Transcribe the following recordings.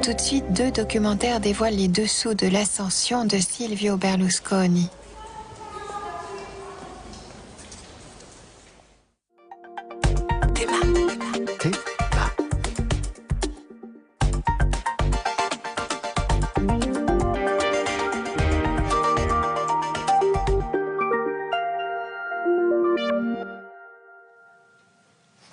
Tout de suite, 2 documentaires dévoilent les dessous de l'ascension de Silvio Berlusconi.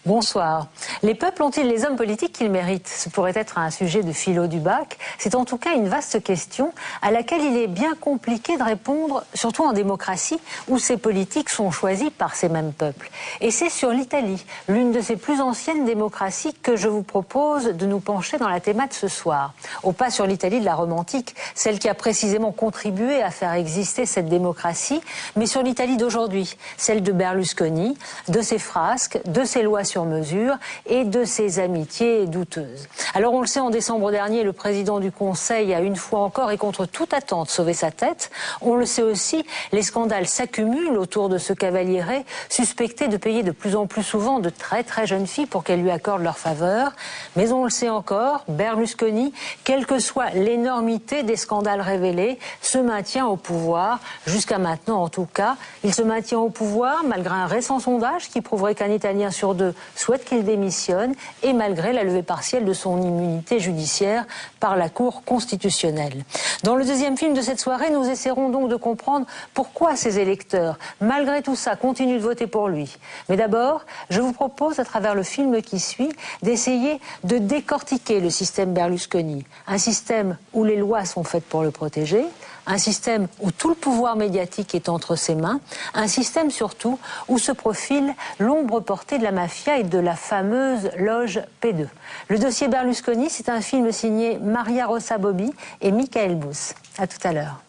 Bonsoir. Les peuples ont-ils les hommes politiques qu'ils méritent? Ce pourrait être un sujet de philo du bac. C'est en tout cas une vaste question à laquelle il est bien compliqué de répondre, surtout en démocratie, où ces politiques sont choisis par ces mêmes peuples. Et c'est sur l'Italie, l'une de ces plus anciennes démocraties, que je vous propose de nous pencher dans la thématique de ce soir. Au pas sur l'Italie de la Rome antique, celle qui a précisément contribué à faire exister cette démocratie, mais sur l'Italie d'aujourd'hui, celle de Berlusconi, de ses frasques, de ses lois sur mesure et de ses amitiés douteuses. Alors on le sait, en décembre dernier, le président du Conseil a une fois encore et contre toute attente sauvé sa tête. On le sait aussi, les scandales s'accumulent autour de ce cavaliere, suspecté de payer de plus en plus souvent de très très jeunes filles pour qu'elles lui accordent leur faveur. Mais on le sait encore, Berlusconi, quelle que soit l'énormité des scandales révélés, se maintient au pouvoir, jusqu'à maintenant en tout cas. Il se maintient au pouvoir malgré un récent sondage qui prouverait qu'un Italien sur 2 souhaite qu'il démissionne et malgré la levée partielle de son immunité judiciaire par la Cour constitutionnelle. Dans le deuxième film de cette soirée, nous essaierons donc de comprendre pourquoi ces électeurs, malgré tout ça, continuent de voter pour lui. Mais d'abord, je vous propose, à travers le film qui suit, d'essayer de décortiquer le système Berlusconi. Un système où les lois sont faites pour le protéger, un système où tout le pouvoir médiatique est entre ses mains, un système surtout où se profile l'ombre portée de la mafia et de la fameuse loge P2. Le dossier Berlusconi, c'est un film signé Maria Rosa Bobbi et Michael Bus. À tout à l'heure.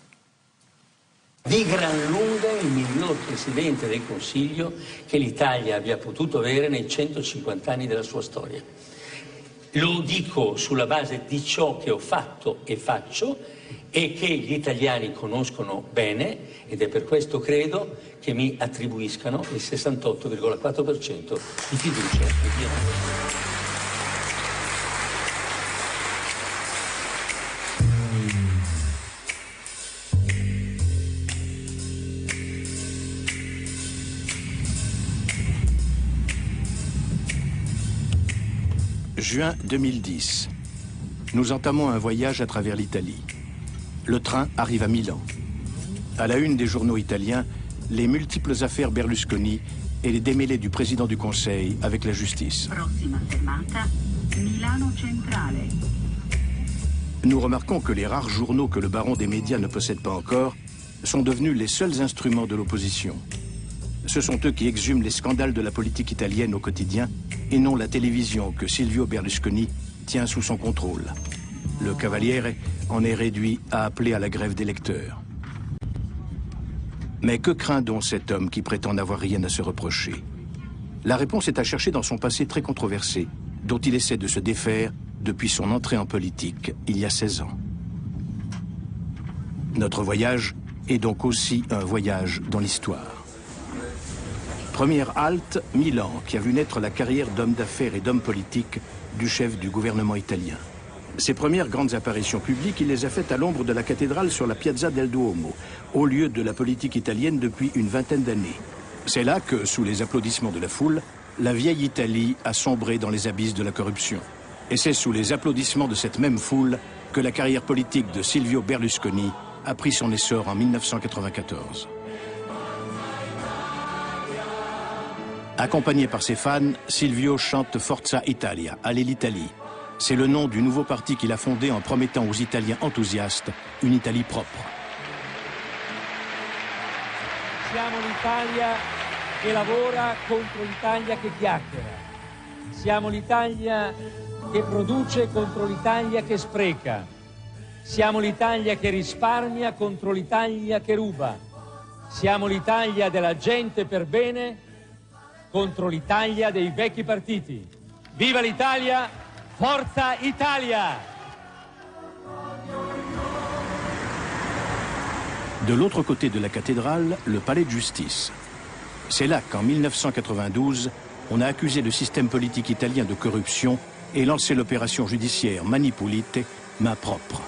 Di gran lunga il miglior Presidente del Consiglio che l'Italia abbia potuto avere nei 150 anni della sua storia. Lo dico sulla base di ciò che ho fatto e faccio e che gli italiani conoscono bene, ed è per questo credo che mi attribuiscano il 68,4% di fiducia. Juin 2010. Nous entamons un voyage à travers l'Italie. Le train arrive à Milan. À la une des journaux italiens, les multiples affaires Berlusconi et les démêlés du président du Conseil avec la justice. Nous remarquons que les rares journaux que le baron des médias ne possède pas encore sont devenus les seuls instruments de l'opposition. Ce sont eux qui exhument les scandales de la politique italienne au quotidien et non la télévision que Silvio Berlusconi tient sous son contrôle. Le Cavaliere en est réduit à appeler à la grève des lecteurs. Mais que craint donc cet homme qui prétend n'avoir rien à se reprocher? La réponse est à chercher dans son passé très controversé, dont il essaie de se défaire depuis son entrée en politique il y a 16 ans. Notre voyage est donc aussi un voyage dans l'histoire. Première halte, Milan, qui a vu naître la carrière d'homme d'affaires et d'homme politique du chef du gouvernement italien. Ses premières grandes apparitions publiques, il les a faites à l'ombre de la cathédrale sur la Piazza del Duomo, au lieu de la politique italienne depuis une vingtaine d'années. C'est là que, sous les applaudissements de la foule, la vieille Italie a sombré dans les abysses de la corruption. Et c'est sous les applaudissements de cette même foule que la carrière politique de Silvio Berlusconi a pris son essor en 1994. Accompagné par ses fans, Silvio chante Forza Italia, Allez l'Italie. C'est le nom du nouveau parti qu'il a fondé en promettant aux Italiens enthousiastes une Italie propre. Siamo l'Italia che lavora contro l'Italia che chiacchiera. Siamo l'Italia che produce contro l'Italia che spreca. Siamo l'Italia che risparmia contro l'Italia che ruba. Siamo l'Italia della gente per bene contro l'Italia dei vecchi partiti. Viva l'Italia, Forza Italia! De l'autre côté de la cathédrale, le palais de justice. C'est là qu'en 1992, on a accusé le système politique italien de corruption et lancé l'opération judiciaire Mani Pulite main propre.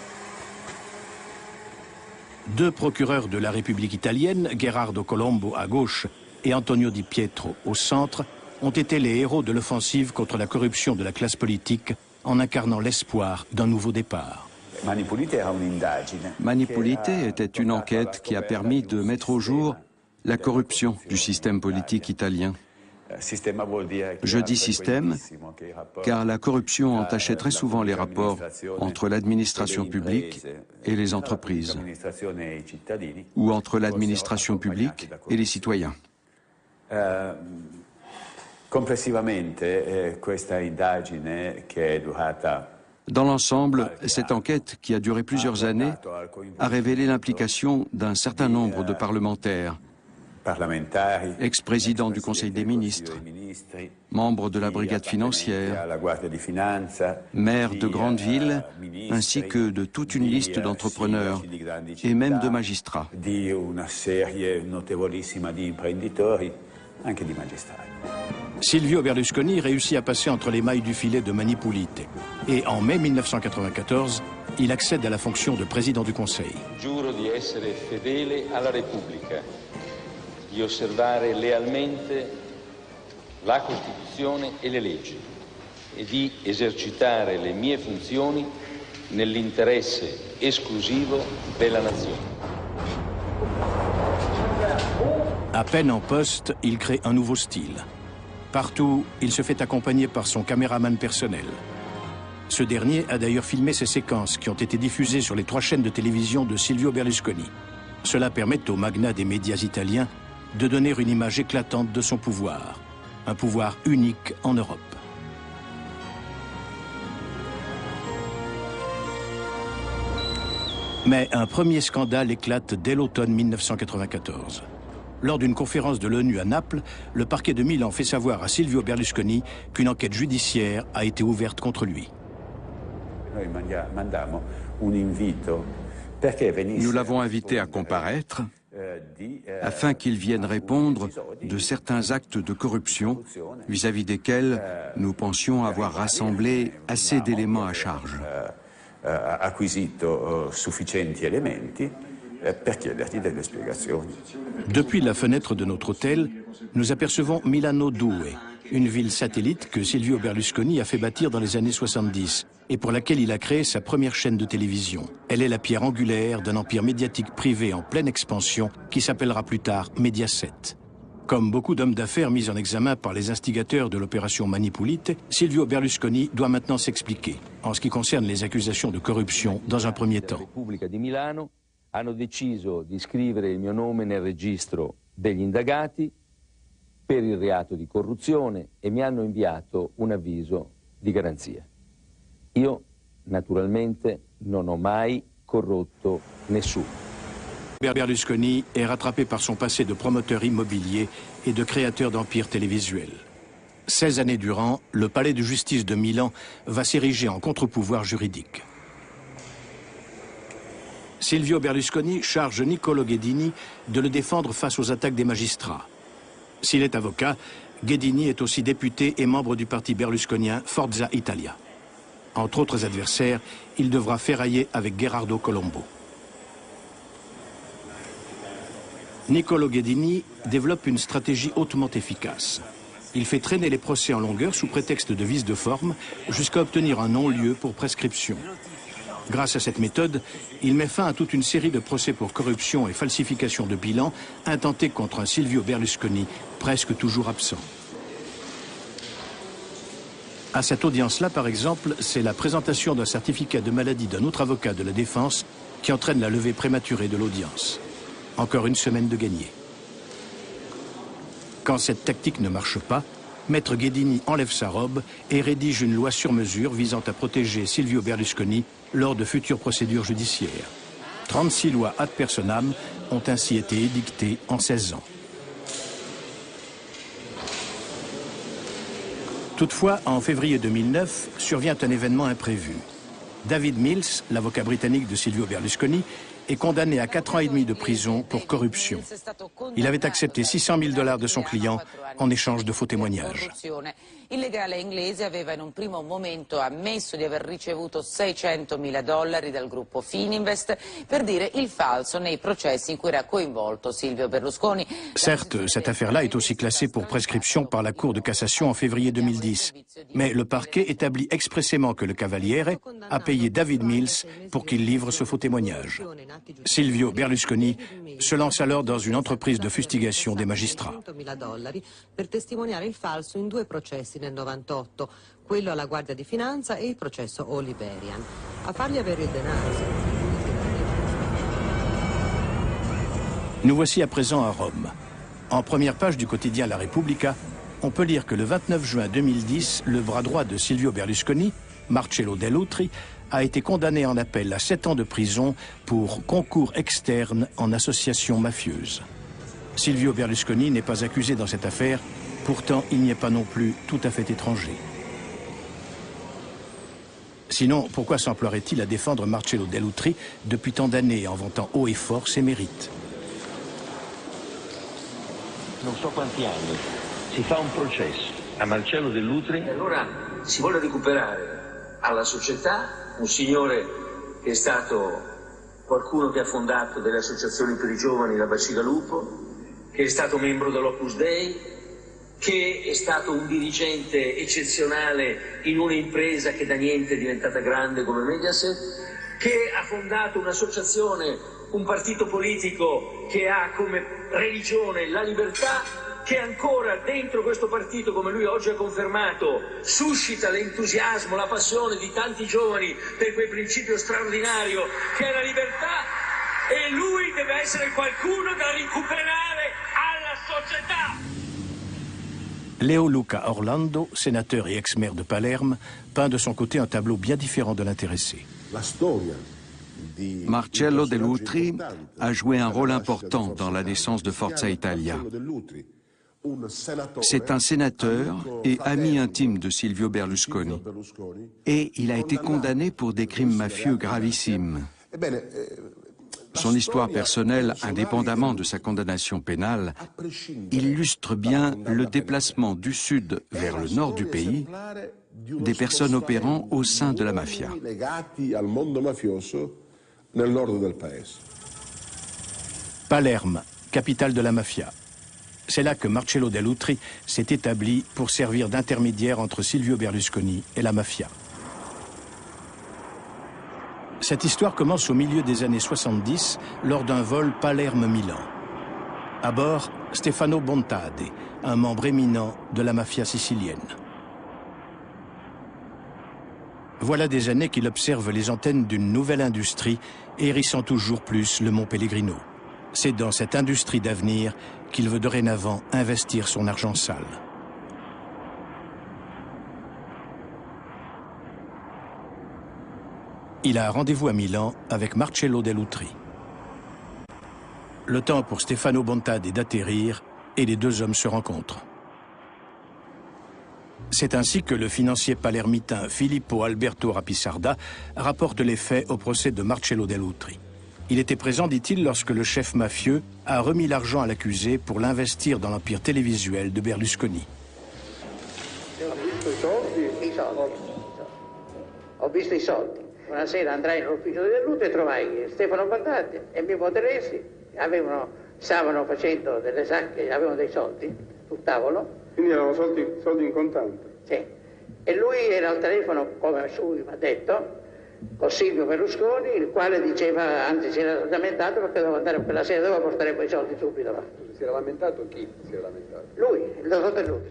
Deux procureurs de la République italienne, Gherardo Colombo à gauche et Antonio Di Pietro au centre, ont été les héros de l'offensive contre la corruption de la classe politique en incarnant l'espoir d'un nouveau départ. Mani Pulite était une enquête qui a permis de mettre au jour la corruption du système politique italien. Je dis système car la corruption entachait très souvent les rapports entre l'administration publique et les entreprises, ou entre l'administration publique et les citoyens. Dans l'ensemble, cette enquête, qui a duré plusieurs années, a révélé l'implication d'un certain nombre de parlementaires, ex-président du Conseil des ministres, membres de la brigade financière, maires de grandes villes, ainsi que de toute une liste d'entrepreneurs et même de magistrats. Silvio Berlusconi réussit à passer entre les mailles du filet de Mani Pulite et en mai 1994, il accède à la fonction de président du Conseil. Giuro di essere fedele alla Repubblica, di osservare lealmente la Costituzione e le leggi e di esercitare le mie funzioni nell'interesse esclusivo della nazione. À peine en poste, il crée un nouveau style. Partout, il se fait accompagner par son caméraman personnel. Ce dernier a d'ailleurs filmé ces séquences qui ont été diffusées sur les 3 chaînes de télévision de Silvio Berlusconi. Cela permet au magnat des médias italiens de donner une image éclatante de son pouvoir. Un pouvoir unique en Europe. Mais un premier scandale éclate dès l'automne 1994. Lors d'une conférence de l'ONU à Naples, le parquet de Milan fait savoir à Silvio Berlusconi qu'une enquête judiciaire a été ouverte contre lui. Nous l'avons invité à comparaître afin qu'il vienne répondre de certains actes de corruption vis-à-vis desquels nous pensions avoir rassemblé assez d'éléments à charge. Depuis la fenêtre de notre hôtel, nous apercevons Milano Due, une ville satellite que Silvio Berlusconi a fait bâtir dans les années 70 et pour laquelle il a créé sa première chaîne de télévision. Elle est la pierre angulaire d'un empire médiatique privé en pleine expansion qui s'appellera plus tard Mediaset. Comme beaucoup d'hommes d'affaires mis en examen par les instigateurs de l'opération Mani Pulite, Silvio Berlusconi doit maintenant s'expliquer en ce qui concerne les accusations de corruption dans un premier temps. Hanno deciso di iscrivere il mio nome nel registro degli indagati per il reato di corruzione e mi hanno inviato un avviso di garanzia. Io, naturalmente, non ho mai corrotto nessuno. Berlusconi est rattrapé par son passé de promoteur immobilier et de créateur d'empires télévisuels. 16 années durant, le palais de justice de Milan va s'ériger en contre-pouvoir juridique. Silvio Berlusconi charge Niccolo Ghedini de le défendre face aux attaques des magistrats. S'il est avocat, Ghedini est aussi député et membre du parti berlusconien Forza Italia. Entre autres adversaires, il devra ferrailler avec Gherardo Colombo. Niccolo Ghedini développe une stratégie hautement efficace. Il fait traîner les procès en longueur sous prétexte de vice de forme jusqu'à obtenir un non-lieu pour prescription. Grâce à cette méthode, il met fin à toute une série de procès pour corruption et falsification de bilan intentés contre un Silvio Berlusconi presque toujours absent. À cette audience-là, par exemple, c'est la présentation d'un certificat de maladie d'un autre avocat de la défense qui entraîne la levée prématurée de l'audience. Encore une semaine de gagné. Quand cette tactique ne marche pas, Maître Ghedini enlève sa robe et rédige une loi sur mesure visant à protéger Silvio Berlusconi lors de futures procédures judiciaires. 36 lois ad personam ont ainsi été édictées en 16 ans. Toutefois, en février 2009, survient un événement imprévu. David Mills, l'avocat britannique de Silvio Berlusconi, est condamné à 4 ans et demi de prison pour corruption. Il avait accepté $600 000 de son client en échange de faux témoignages. Il legale inglese aveva in un primo momento ammesso di aver ricevuto $600.000 dal gruppo Fininvest per dire il falso nei processi in cui era coinvolto Silvio Berlusconi. Certes, cette affaire-là est aussi classée pour prescription par la Cour de cassation en février 2010. Mais le parquet établit expressément que le Cavaliere a payé David Mills pour qu'il livre ce faux témoignage. Silvio Berlusconi se lance alors dans une entreprise de fustigation des magistrats. Per testimoniare il falso in 2 processi nel 98, quello alla Guardia di Finanza e il processo Oliverian. A fargli avere il denaro. Nous voici à présent à Rome. En première page du quotidien La Repubblica, on peut lire que le 29 juin 2010, le bras droit de Silvio Berlusconi, Marcello Dell'Utri, a été condamné en appel à 7 ans de prison pour concours externe en association mafieuse. Silvio Berlusconi n'est pas accusé dans cette affaire, pourtant il n'y est pas non plus tout à fait étranger. Sinon, pourquoi s'emploierait-il à défendre Marcello Dell'Utri depuis tant d'années en vantant haut et fort ses mérites? Non so quanti anni, si fa un processo a Marcello Dell'Utri. E allora si vuole recuperare alla società un signore che è stato qualcuno che ha fondato delle associazioni per i giovani, la Bacigalupo, che è stato membro dell'Opus Dei, che è stato un dirigente eccezionale in un'impresa che da niente è diventata grande come Mediaset, che ha fondato un'associazione, un partito politico che ha come religione la libertà, che ancora dentro questo partito, come lui oggi ha confermato, suscita l'entusiasmo, la passione di tanti giovani per quel principio straordinario che è la libertà, e lui deve essere qualcuno da recuperare alla società. Leo Luca Orlando, sénateur et ex-maire de Palerme, peint de son côté un tableau bien différent de l'intéressé. Marcello Dell'Utri a joué un rôle important dans la naissance de Forza Italia. C'est un sénateur et ami intime de Silvio Berlusconi. Et il a été condamné pour des crimes mafieux gravissimes. Son histoire personnelle, indépendamment de sa condamnation pénale, illustre bien le déplacement du sud vers le nord du pays des personnes opérant au sein de la mafia. Palerme, capitale de la mafia. C'est là que Marcello Dell'Utri s'est établi pour servir d'intermédiaire entre Silvio Berlusconi et la mafia. Cette histoire commence au milieu des années 70 lors d'un vol Palerme-Milan. À bord, Stefano Bontade, un membre éminent de la mafia sicilienne. Voilà des années qu'il observe les antennes d'une nouvelle industrie, hérissant toujours plus le Mont Pellegrino. C'est dans cette industrie d'avenir qu'il veut dorénavant investir son argent sale. Il a rendez-vous à Milan avec Marcello Dell'Utri. Le temps pour Stefano Bontade d'atterrir et les deux hommes se rencontrent. C'est ainsi que le financier palermitain Filippo Alberto Rapisarda rapporte les faits au procès de Marcello Dell'Utri. Il était présent, dit-il, lorsque le chef mafieux a remis l'argent à l'accusé pour l'investir dans l'empire télévisuel de Berlusconi. Ho visto i soldi. Una sera andrai nell'ufficio di Dell'Utri e trovai Stefano Bontade e Mimmo Teresi, stavano facendo delle sacche, avevano dei soldi sul tavolo. Quindi erano soldi in contante? Sì. E lui era al telefono, come lui mi ha detto, con Silvio Berlusconi, il quale diceva, anzi si era lamentato perché doveva andare quella sera, doveva portare quei soldi subito là. Si era lamentato chi? Si era lamentato? Lui, il dottor Dell'Utri.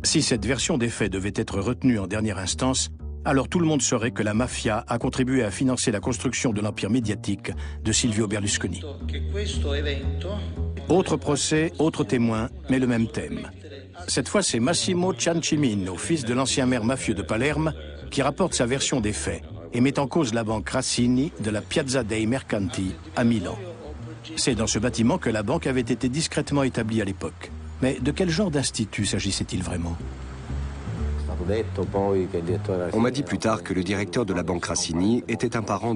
Si cette version des faits devait être retenue en dernière instance, alors tout le monde saurait que la mafia a contribué à financer la construction de l'empire médiatique de Silvio Berlusconi. Autre procès, autre témoin, mais le même thème. Cette fois, c'est Massimo Ciancimino, fils de l'ancien maire mafieux de Palerme, qui rapporte sa version des faits et met en cause la banque Rassini de la Piazza dei Mercanti à Milan. C'est dans ce bâtiment que la banque avait été discrètement établie à l'époque. Mais de quel genre d'institut s'agissait-il vraiment ? On m'a dit plus tard que le directeur de la banque Rassini était un parent